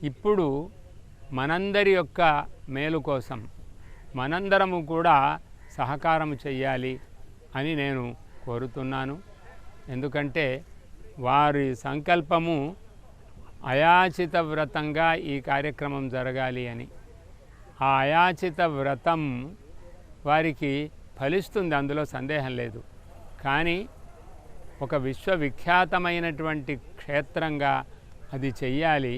ఇప్పుడు మనందరి యొక్క మేలు కోసం మనందరము కూడా సహకారం చెయ్యాలి అని నేను కోరుతున్నాను. ఎందుకంటే వారి సంకల్పము అయాచిత వ్రతంగా ఈ కార్యక్రమం జరగాలి అని. ఆ అయాచిత వ్రతం వారికి ఫలిస్తుంది, అందులో సందేహం లేదు. కానీ ఒక విశ్వవిఖ్యాతమైనటువంటి క్షేత్రంగా అది చెయ్యాలి.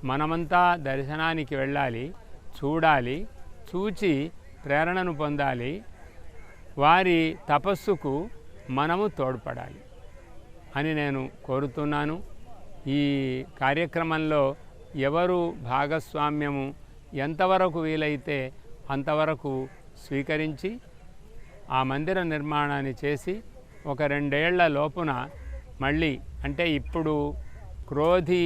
మనమంతా దర్శనానికి వెళ్ళాలి, చూడాలి, చూచి ప్రేరణను పొందాలి. వారి తపస్సుకు మనము తోడ్పడాలి అని నేను కోరుతున్నాను. ఈ కార్యక్రమంలో ఎవరు భాగస్వామ్యము ఎంతవరకు వీలైతే అంతవరకు స్వీకరించి ఆ మందిర నిర్మాణాన్ని చేసి ఒక 2 ఏళ్ల లోపున మళ్ళీ, అంటే ఇప్పుడు క్రోధి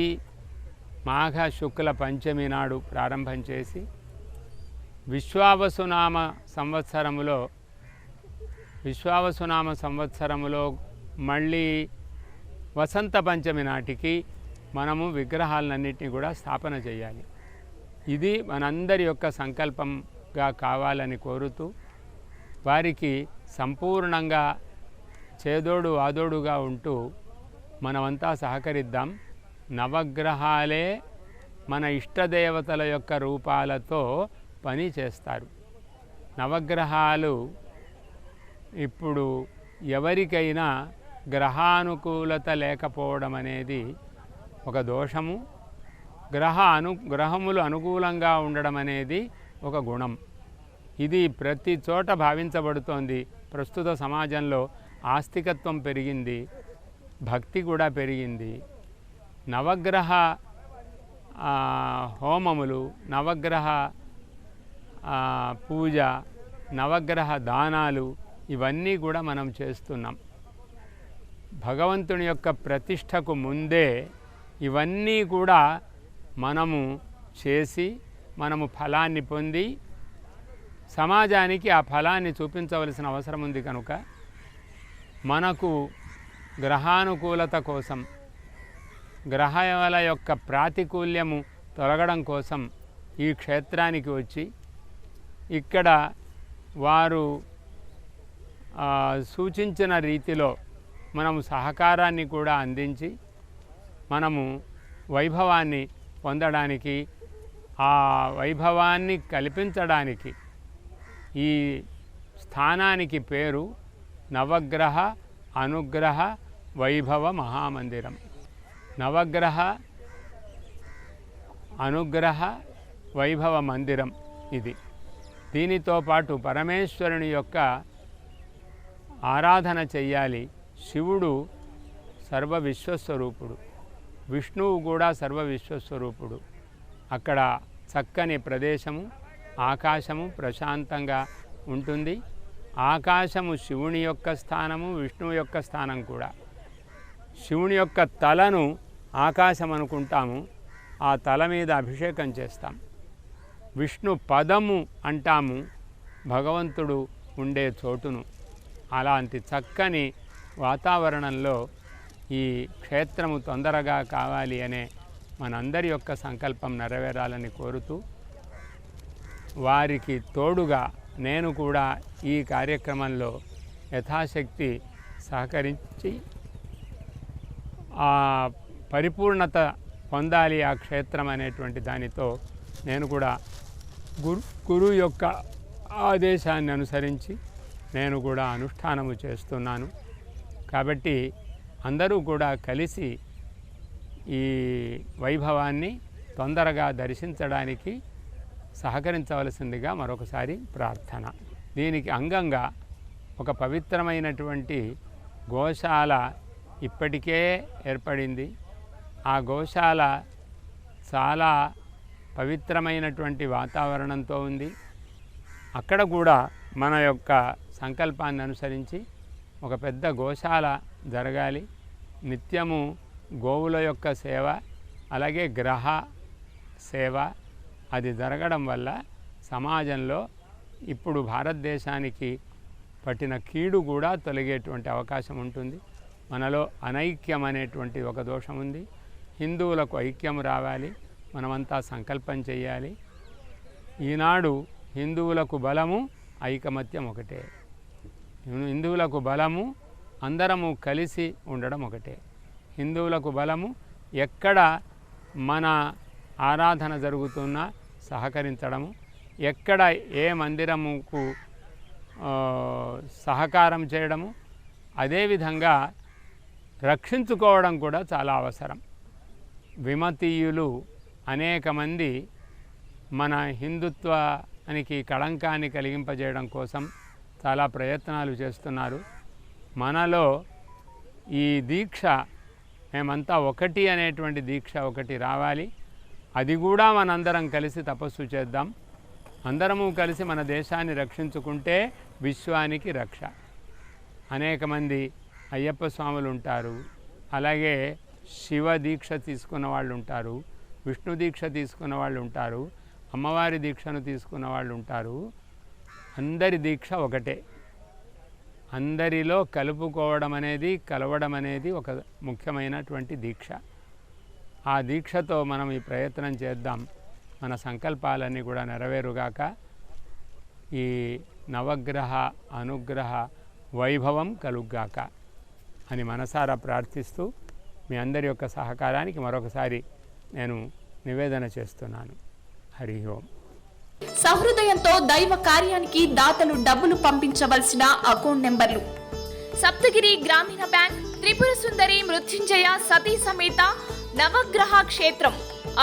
మాఘ శుక్ల పంచమి నాడు ప్రారంభం చేసి విశ్వావసునామ సంవత్సరములో మళ్ళీ వసంత పంచమి నాటికి మనము విగ్రహాలన్నింటినీ కూడా స్థాపన చేయాలి. ఇది మనందరి యొక్క సంకల్పంగా కావాలని కోరుతూ వారికి సంపూర్ణంగా చేదోడు ఆదోడుగా ఉంటూ మనమంతా సహకరిద్దాం. నవగ్రహాలే మన ఇష్టదేవతల యొక్క రూపాలతో పని చేస్తారు. నవగ్రహాలు ఇప్పుడు ఎవరికైనా గ్రహానుకూలత లేకపోవడం అనేది ఒక దోషము, గ్రహములు అనుకూలంగా ఉండడం అనేది ఒక గుణం. ఇది ప్రతి చోట భావించబడుతోంది. ప్రస్తుత సమాజంలో ఆస్తికత్వం పెరిగింది, భక్తి కూడా పెరిగింది. నవగ్రహ హోమములు, నవగ్రహ పూజ, నవగ్రహ దానాలు ఇవన్నీ కూడా మనం చేస్తున్నాం. భగవంతుని యొక్క ప్రతిష్టకు ముందే ఇవన్నీ కూడా మనము చేసి మనము ఫలాన్ని పొంది సమాజానికి ఆ ఫలాన్ని చూపించవలసిన అవసరం ఉంది. కనుక మనకు గ్రహానుకూలత కోసం, గ్రహాల యొక్క ప్రాతికూల్యము తొలగడం కోసం ఈ క్షేత్రానికి వచ్చి ఇక్కడ వారు సూచించిన రీతిలో మనము సహకారాన్ని కూడా అందించి మనము వైభవాన్ని పొందడానికి, ఆ వైభవాన్ని కల్పించడానికి ఈ స్థానానికి పేరు నవగ్రహ అనుగ్రహ వైభవ మహామందిరం. నవగ్రహ అనుగ్రహ వైభవ మందిరం ఇది. దీనితో పాటు పరమేశ్వరుని యొక్క ఆరాధన చెయ్యాలి. శివుడు సర్వ విశ్వస్వరూపుడు, విష్ణువు కూడా సర్వ విశ్వస్వరూపుడు. అక్కడ చక్కని ప్రదేశము, ఆకాశము ప్రశాంతంగా ఉంటుంది. ఆకాశము శివుని యొక్క స్థానము, విష్ణువు యొక్క స్థానం కూడా. శివుని యొక్క తలను ఆకాశం అనుకుంటాము, ఆ తల మీద అభిషేకం చేస్తాం. విష్ణు పదము అంటాము భగవంతుడు ఉండే చోటును. అలాంటి చక్కని వాతావరణంలో ఈ క్షేత్రము తొందరగా కావాలి అనే మనందరి యొక్క సంకల్పం నెరవేరాలని కోరుతూ, వారికి తోడుగా నేను కూడా ఈ కార్యక్రమంలో యథాశక్తి సహకరించి ఆ పరిపూర్ణత పొందాలి ఆ క్షేత్రం అనేటువంటి దానితో నేను కూడా గురువు యొక్క ఆదేశాన్ని అనుసరించి నేను కూడా అనుష్ఠానము చేస్తున్నాను. కాబట్టి అందరూ కూడా కలిసి ఈ వైభవాన్ని తొందరగా దర్శించడానికి సహకరించవలసిందిగా మరొకసారి ప్రార్థన. దీనికి అంగంగా ఒక పవిత్రమైనటువంటి గోశాల ఇప్పటికే ఏర్పడింది. ఆ గోశాల చాలా పవిత్రమైనటువంటి వాతావరణంతో ఉంది. అక్కడ కూడా మన యొక్క సంకల్పాన్ని అనుసరించి ఒక పెద్ద గోశాల జరగాలి. నిత్యము గోవుల యొక్క సేవ, అలాగే గ్రహ సేవ అది జరగడం వల్ల సమాజంలో ఇప్పుడు భారతదేశానికి పట్టిన కీడు కూడా తొలగేటువంటి అవకాశం ఉంటుంది. మనలో అనైక్యం అనేటువంటి ఒక దోషం ఉంది. హిందువులకు ఐక్యం రావాలి, మనమంతా సంకల్పం చేయాలి. ఈనాడు హిందువులకు బలము ఐకమత్యం ఒకటే, హిందువులకు బలము అందరము కలిసి ఉండడం ఒకటే. హిందువులకు బలము ఎక్కడ మన ఆరాధన జరుగుతున్నా సహకరించడము, ఎక్కడ ఏ మందిరముకు సహకారం చేయడము, అదేవిధంగా రక్షించుకోవడం కూడా చాలా అవసరం. విమతీయులు అనేక మంది మన హిందుత్వానికి కళంకాన్ని కలిగింపజేయడం కోసం చాలా ప్రయత్నాలు చేస్తున్నారు. మనలో ఈ దీక్ష మేమంతా ఒకటి అనేటువంటి దీక్ష ఒకటి రావాలి. అది కూడా మనందరం కలిసి తపస్సు చేద్దాం. అందరము కలిసి మన దేశాన్ని రక్షించుకుంటే విశ్వానికి రక్ష. అనేక మంది అయ్యప్ప స్వాములు ఉంటారు, అలాగే శివ దీక్ష తీసుకున్న వాళ్ళు ఉంటారు, విష్ణు దీక్ష తీసుకున్న వాళ్ళు ఉంటారు, అమ్మవారి దీక్షను తీసుకున్న వాళ్ళు ఉంటారు. అందరి దీక్ష ఒకటే. అందరిలో కలుపుకోవడం అనేది, కలవడం అనేది ఒక ముఖ్యమైనటువంటి దీక్ష. ఆ దీక్షతో మనం ఈ ప్రయత్నం చేద్దాం. మన సంకల్పాలన్నీ కూడా నెరవేరుగాక. ఈ నవగ్రహ అనుగ్రహ వైభవం కలుగ్గాక అని మనసారా ప్రార్థిస్తూ మీ అందరి యొక్క సహకారానికి మరొకసారి నేను నివేదన చేస్తున్నాను. హరి ఓం. సహృదయంతో దైవ కార్యానికి దాతలు డబ్బులు పంపించవలసిన అకౌంట్ నెంబర్లు: సప్తగిరి గ్రామీణ బ్యాంక్, త్రిపుర సుందరి మృత్యుంజయ సతీ సమేత నవగ్రహ క్షేత్రం,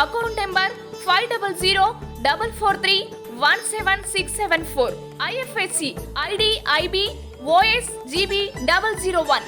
account number 500443176674, IFSC ID IB OS GB 001.